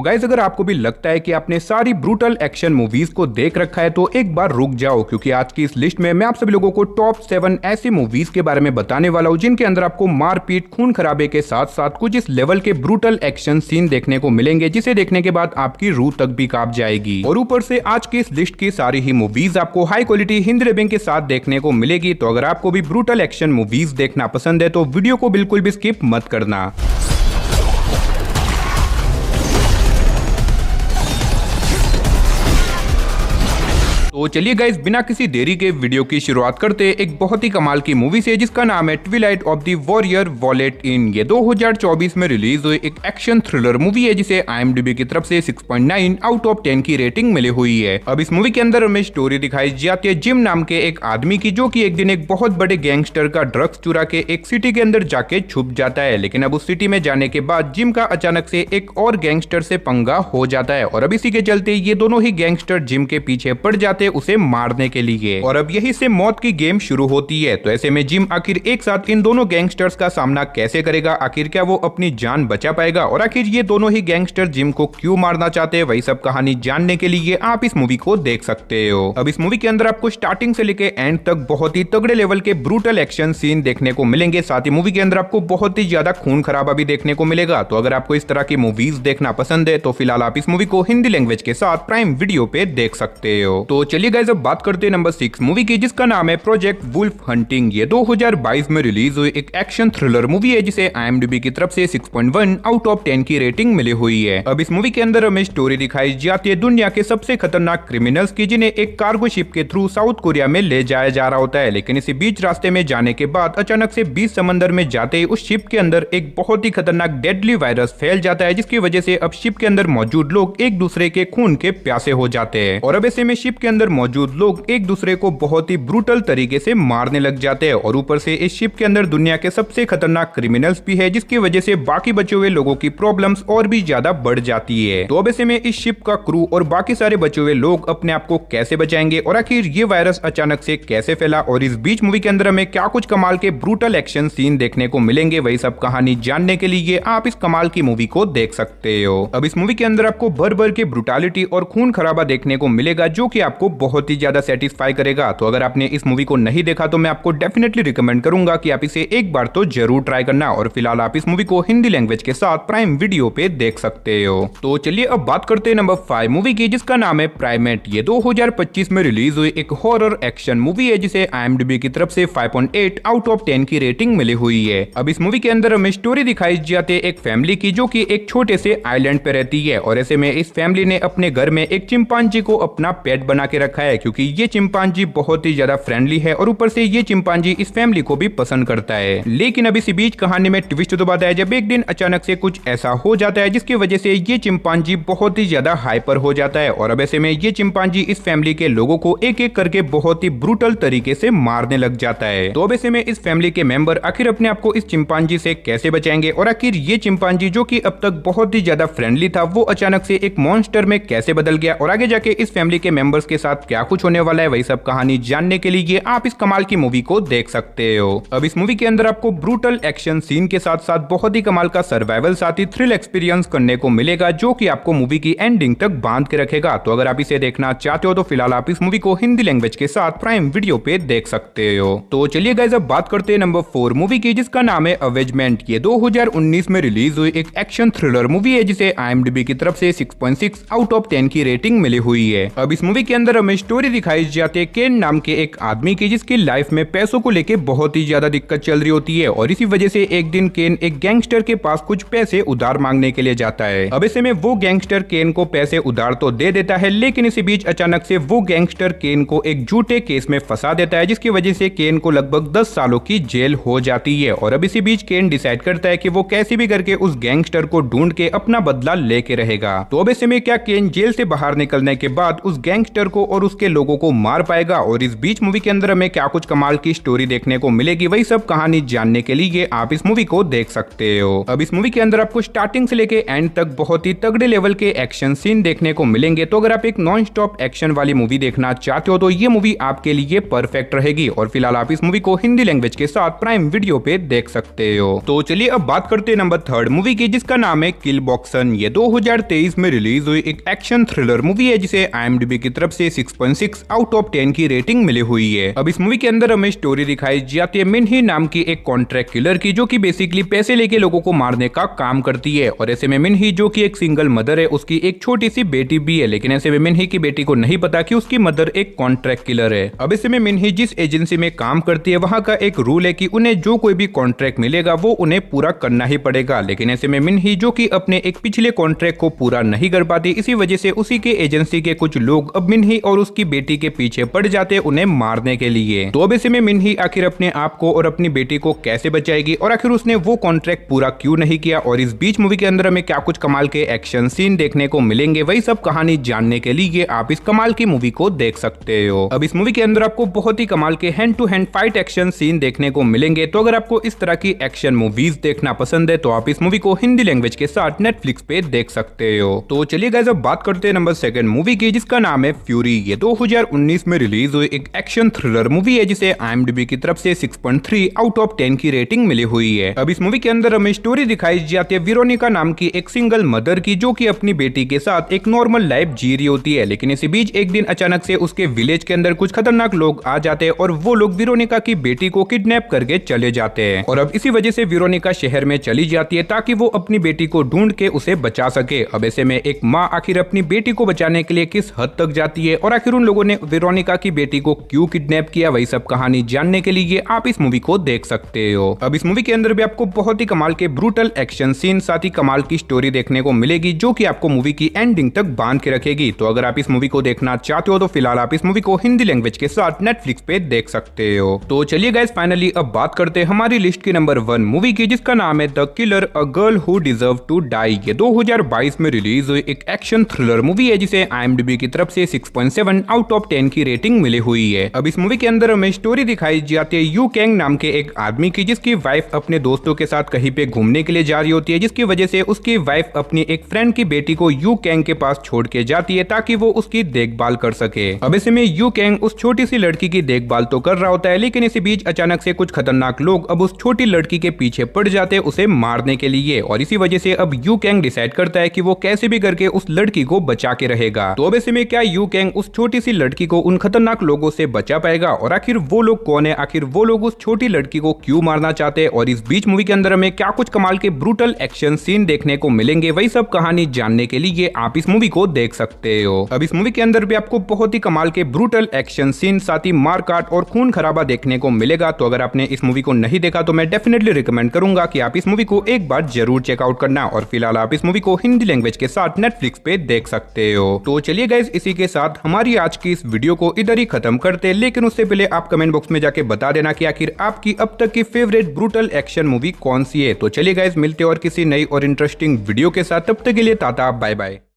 Guys अगर आपको भी लगता है कि आपने सारी ब्रूटल एक्शन मूवीज को देख रखा है तो एक बार रुक जाओ, क्योंकि आज की इस लिस्ट में मैं आप सभी लोगों को टॉप 7 ऐसी मूवीज के बारे में बताने वाला हूं जिनके अंदर आपको मारपीट, खून खराबे के साथ साथ कुछ इस लेवल के ब्रूटल एक्शन सीन देखने को मिलेंगे जिसे देखने के बाद आपकी रूह तक भी कांप जाएगी। और ऊपर से आज की इस लिस्ट की सारी ही मूवीज आपको हाई क्वालिटी हिंदी डबिंग के साथ देखने को मिलेगी। तो अगर आपको भी ब्रूटल एक्शन मूवीज देखना पसंद है तो वीडियो को बिल्कुल भी स्किप मत करना। तो चलिए गाइस बिना किसी देरी के वीडियो की शुरुआत करते एक बहुत ही कमाल की मूवी से जिसका नाम है Twilight of the warrior wallet in. ये 2024 में रिलीज हुई एक एक्शन थ्रिलर मूवी है जिसे IMDb की तरफ से 6.9 आउट ऑफ 10 की रेटिंग मिली हुई है। अब इस मूवी के अंदर हमें स्टोरी दिखाई जाती है जिम नाम के एक आदमी की, जो कि एक दिन एक बहुत बड़े गैंगस्टर का ड्रग्स चुरा के एक सिटी के अंदर जाके छुप जाता है। लेकिन अब उस सिटी में जाने के बाद जिम का अचानक से एक और गैंगस्टर से पंगा हो जाता है और अब इसी के चलते ये दोनों ही गैंगस्टर जिम के पीछे पड़ जाते उसे मारने के लिए। और अब यही से मौत की गेम शुरू होती है। तो ऐसे में जिम आखिर एक साथ इन दोनों गैंगस्टर्स का सामना कैसे करेगा, आखिर क्या वो अपनी जान बचा पाएगा और आखिर ये दोनों ही गैंगस्टर जिम को क्यों मारना चाहते हैं, वही सब कहानी जानने के लिए आप इस मूवी को देख सकते हो। अब इस मूवी के अंदर आपको स्टार्टिंग से लेके एंड तक बहुत ही तगड़े लेवल के ब्रूटल एक्शन सीन देखने को मिलेंगे। साथ ही मूवी के अंदर आपको बहुत ही ज्यादा खून खराबा भी देखने को मिलेगा। तो अगर आपको इस तरह की मूवीज देखना पसंद है तो फिलहाल आप इस मूवी को हिंदी लैंग्वेज के साथ प्राइम वीडियो पे देख सकते हो। तो चलिए गाइस अब बात करते हैं नंबर 6 मूवी की जिसका नाम है प्रोजेक्ट वुल्फ हंटिंग। ये 2022 में रिलीज हुई एक एक्शन थ्रिलर मूवी है जिसे IMDb की तरफ से 6.1 आउट ऑफ 10 की रेटिंग मिली हुई है। अब इस मूवी के अंदर हमें स्टोरी दिखाई जाती है दुनिया के सबसे खतरनाक क्रिमिनल्स की, जिन्हें एक कार्गो शिप के थ्रू साउथ कोरिया में ले जाया जा रहा होता है। लेकिन इसी बीच रास्ते में जाने के बाद अचानक से बीच समंदर में जाते ही उस शिप के अंदर एक बहुत ही खतरनाक डेडली वायरस फैल जाता है, जिसकी वजह से अब शिप के अंदर मौजूद लोग एक दूसरे के खून के प्यासे हो जाते हैं। और अब ऐसे में शिप के अंदर मौजूद लोग एक दूसरे को बहुत ही ब्रूटल तरीके से मारने लग जाते हैं। और ऊपर से इस शिप के अंदर दुनिया के सबसे खतरनाक क्रिमिनल्स भी है, जिसकी वजह से बाकी बचे हुए लोगों की प्रॉब्लम्स और भी ज्यादा बढ़ जाती है। तो अब ऐसे में इस शिप का क्रू और बाकी सारे बचे हुए लोग अपने आप को कैसे बचाएंगे और आखिर ये वायरस अचानक से कैसे फैला, और इस बीच मूवी के अंदर हमें क्या कुछ कमाल के ब्रूटल एक्शन सीन देखने को मिलेंगे, वही सब कहानी जानने के लिए आप इस कमाल की मूवी को देख सकते हो। अब इस मूवी के अंदर आपको भर भर के ब्रूटालिटी और खून खराबा देखने को मिलेगा जो कि आपको बहुत ही ज्यादा सेटिस्फाई करेगा। तो अगर आपने इस मूवी को नहीं देखा तो मैं आपको डेफिनेटली रिकमेंड करूंगा कि आप इसे एक बार तो जरूर ट्राई करना। और फिलहाल आप इस मूवी को हिंदी लैंग्वेज के साथ प्राइम वीडियो पे देख सकते हो। तो चलिए अब बात करते हैं नंबर 5 मूवी की जिसका नाम है प्राइमेट। ये 2025 में रिलीज हुई एक हॉरर एक्शन मूवी है जिसे IMDb की तरफ से 5.8 आउट ऑफ 10 की रेटिंग मिली हुई है। अब इस मूवी के अंदर हमें स्टोरी दिखाई जाती है एक फैमिली की, जो कि एक छोटे से आइलैंड पे रहती है। और ऐसे में इस फैमिली ने अपने घर में एक चिंपांजी को अपना पेट बना के रखा है, क्योंकि ये चिंपांजी बहुत ही ज्यादा फ्रेंडली है और ऊपर से ये चिंपांजी इस फैमिली को भी पसंद करता है। लेकिन अब इसी बीच कहानी में ट्विस्ट तो आता है जब एक दिन अचानक से कुछ ऐसा हो जाता है जिसकी वजह से ये चिंपांजी बहुत ही ज्यादा हाइपर हो जाता है। और अब ऐसे में ये चिंपांजी इस फैमिली के लोगों को एक एक करके बहुत ही ब्रूटल तरीके से मारने लग जाता है। तो अब ऐसे में इस फैमिली के मेंबर आखिर अपने आप को इस चिंपांजी से कैसे बचाएंगे और आखिर ये चिंपांजी जो कि अब तक बहुत ही ज्यादा फ्रेंडली था वो अचानक से एक मॉन्स्टर में कैसे बदल गया और आगे जाके इस फैमिली के मेंबर्स के साथ क्या कुछ होने वाला है, वही सब कहानी जानने के लिए आप इस कमाल की मूवी को देख सकते हो। अब इस मूवी के अंदर आपको ब्रूटल एक्शन सीन के साथ साथ बहुत ही कमाल का सर्वाइवल साथ ही थ्रिल एक्सपीरियंस करने को मिलेगा, जो कि आपको मूवी की एंडिंग तक बांध के रखेगा। तो अगर आप इसे देखना चाहते हो तो फिलहाल आप इस मूवी को हिंदी लैंग्वेज के साथ प्राइम वीडियो पे देख सकते हो। तो चलिए गाइस अब बात करते हैं नंबर 4 मूवी की जिसका नाम है अवेजमेंट। ये 2019 में रिलीज हुई एक एक्शन थ्रिलर मूवी है जिसे IMDb की तरफ से 6.6 आउट ऑफ 10 की रेटिंग मिली हुई है। अब इस मूवी के अंदर हमें स्टोरी दिखाई जाती है केन नाम के एक आदमी की, जिसकी लाइफ में पैसों को लेके बहुत ही ज्यादा दिक्कत चल रही होती है। और इसी वजह से एक दिन केन एक गैंगस्टर के पास कुछ पैसे उधार मांगने के लिए जाता है। अब ऐसे में वो गैंगस्टर केन को पैसे उधार तो दे देता है, लेकिन इसी बीच अचानक से वो गैंगस्टर केन को एक झूठे केस में फंसा देता है, जिसकी वजह से केन को लगभग 10 सालों की जेल हो जाती है। और अब इसी बीच केन डिसाइड करता है कि वो कैसे भी करके उस गैंगस्टर को ढूंढ के अपना बदला लेके रहेगा। तो अब ऐसे में क्या केन जेल से बाहर निकलने के बाद उस गैंगस्टर को को और उसके लोगों को मार पाएगा और इस बीच मूवी के अंदर हमें क्या कुछ कमाल की स्टोरी देखने को मिलेगी, वही सब कहानी जानने के लिए आप इस मूवी को देख सकते हो। अब इस मूवी के अंदर आपको स्टार्टिंग से लेके एंड तक बहुत ही तगड़े लेवल के एक्शन सीन देखने को मिलेंगे। तो अगर आप एक नॉन स्टॉप एक्शन वाली मूवी देखना चाहते हो तो ये मूवी आपके लिए परफेक्ट रहेगी। और फिलहाल आप इस मूवी को हिंदी लैंग्वेज के साथ प्राइम वीडियो पे देख सकते हो। तो चलिए अब बात करते हैं नंबर 3 मूवी की, जिसका नाम है किल बॉक्सन। ये 2023 में रिलीज हुई एक एक्शन थ्रिलर मूवी है जिसे IMDb की तरफ से 6.6 आउट ऑफ 10 की रेटिंग मिली हुई है। अब इस मूवी के अंदर हमें स्टोरी दिखाई जाती है मिनही नाम की एक कॉन्ट्रैक्ट किलर की, जो कि बेसिकली पैसे लेके लोगों को मारने का काम करती है। और ऐसे में मिनही जो कि एक सिंगल मदर है, उसकी एक छोटी सी बेटी भी है, लेकिन ऐसे में मिनही की बेटी को नहीं पता कि उसकी मदर एक कॉन्ट्रैक्ट किलर है। अब ऐसे में मिनही जिस एजेंसी में काम करती है वहां का एक रूल है कि उन्हें जो कोई भी कॉन्ट्रैक्ट मिलेगा वो उन्हें पूरा करना ही पड़ेगा। लेकिन ऐसे में मिनही जो कि अपने एक पिछले कॉन्ट्रैक्ट को पूरा नहीं कर पाती, इसी वजह से उसी के एजेंसी के कुछ लोग अब मिनही और उसकी बेटी के पीछे पड़ जाते उन्हें मारने के लिए। तो अब ऐसे में मिनही आखिर अपने आप को और अपनी बेटी को कैसे बचाएगी और आखिर उसने वो कॉन्ट्रैक्ट पूरा क्यों नहीं किया, और इस बीच मूवी के अंदर हमें क्या कुछ कमाल के एक्शन सीन देखने को मिलेंगे, वही सब कहानी जानने के लिए आप इस कमाल की मूवी को देख सकते हो। अब इस मूवी के अंदर आपको बहुत ही कमाल के hand to hand fight action scene देखने को मिलेंगे। तो अगर आपको इस तरह की एक्शन मूवीज देखना पसंद है तो आप इस मूवी को हिंदी लैंग्वेज के साथ नेटफ्लिक्स पे देख सकते हो। तो चलिए गाइस अब बात करते हैं नंबर 2 मूवी की, जिसका नाम है फ्यूरी। ये 2019 में रिलीज हुई एक एक्शन थ्रिलर मूवी है जिसे IMDb की तरफ से 6.3 आउट ऑफ 10 की रेटिंग मिली हुई है। अब इस मूवी के अंदर हमें स्टोरी दिखाई जाती है वेरोनिका नाम की एक सिंगल मदर की, जो कि अपनी बेटी के साथ एक नॉर्मल लाइफ जी रही होती है। लेकिन इसी बीच एक दिन अचानक से उसके विलेज के अंदर कुछ खतरनाक लोग आ जाते हैं और वो लोग वेरोनिका की बेटी को किडनैप करके चले जाते हैं। और अब इसी वजह से वेरोनिका शहर में चली जाती है ताकि वो अपनी बेटी को ढूंढ के उसे बचा सके। अब ऐसे में एक माँ आखिर अपनी बेटी को बचाने के लिए किस हद तक जाती है और आखिर उन लोगों ने वेरोनिका की बेटी को क्यों किडनैप किया, वही सब कहानी जानने के लिए आप इस मूवी को देख सकते हो। अब इस मूवी के अंदर भी आपको बहुत ही कमाल के ब्रूटल एक्शन सीन साथ ही कमाल की स्टोरी देखने को मिलेगी, जो कि आपको मूवी की एंडिंग तक बांध के रखेगी। तो अगर आप इस मूवी को देखना चाहते हो तो फिलहाल आप इस मूवी को हिंदी लैंग्वेज के साथ नेटफ्लिक्स पे देख सकते हो। तो चलिए गाइस फाइनली अब बात करते हैं हमारी लिस्ट की नंबर 1 मूवी की, जिसका नाम है the killer a girl who deserve to die. ये 2022 में रिलीज हुई एक एक्शन थ्रिलर मूवी है जिसे IMDb की तरफ से 6.7 आउट ऑफ 10 की रेटिंग मिली हुई है। अब इस मूवी के अंदर हमें स्टोरी दिखाई जाती है यू कैंग नाम के एक आदमी की, जिसकी वाइफ अपने दोस्तों के साथ कहीं पे घूमने के लिए जा रही होती है, जिसकी वजह से उसकी वाइफ अपनी एक फ्रेंड की बेटी को यू कैंग के पास छोड़ के जाती है ताकि वो उसकी देखभाल कर सके। अब ऐसे में यू कैंग उस छोटी सी लड़की की देखभाल तो कर रहा होता है, लेकिन इसी बीच अचानक से कुछ खतरनाक लोग अब उस छोटी लड़की के पीछे पड़ जाते उसे मारने के लिए। और इसी वजह से अब यू कैंग डिसाइड करता है कि वो कैसे भी करके उस लड़की को बचा के रहेगा। तो अब ऐसे में क्या यू कैंग उस छोटी सी लड़की को उन खतरनाक लोगों से बचा पाएगा, और आखिर वो लोग कौन है, आखिर वो लोग उस छोटी लड़की को क्यों मारना चाहते हैं, और इस बीच मूवी के अंदर हमें क्या कुछ कमाल के ब्रूटल एक्शन सीन देखने को मिलेंगे, वही सब कहानी जानने के लिए आप इस मूवी को देख सकते हो। अब इस मूवी के अंदर भी आपको बहुत ही कमाल के ब्रूटल एक्शन सीन साथ ही मारकाट और खून खराबा देखने को मिलेगा। तो अगर आपने इस मूवी को नहीं देखा तो मैं डेफिनेटली रिकमेंड करूंगा कि आप इस मूवी को एक बार जरूर चेकआउट करना। और फिलहाल आप इस मूवी को हिंदी लैंग्वेज के साथ नेटफ्लिक्स पे देख सकते हो। तो चलिए गाइस इसी के साथ हमारी आज की इस वीडियो को इधर ही खत्म करते हैं, लेकिन उससे पहले आप कमेंट बॉक्स में जाके बता देना कि आखिर आपकी अब तक की फेवरेट ब्रूटल एक्शन मूवी कौन सी है। तो चलिए गाइस मिलते हैं और किसी नई और इंटरेस्टिंग वीडियो के साथ, तब तक के लिए टाटा बाय बाय।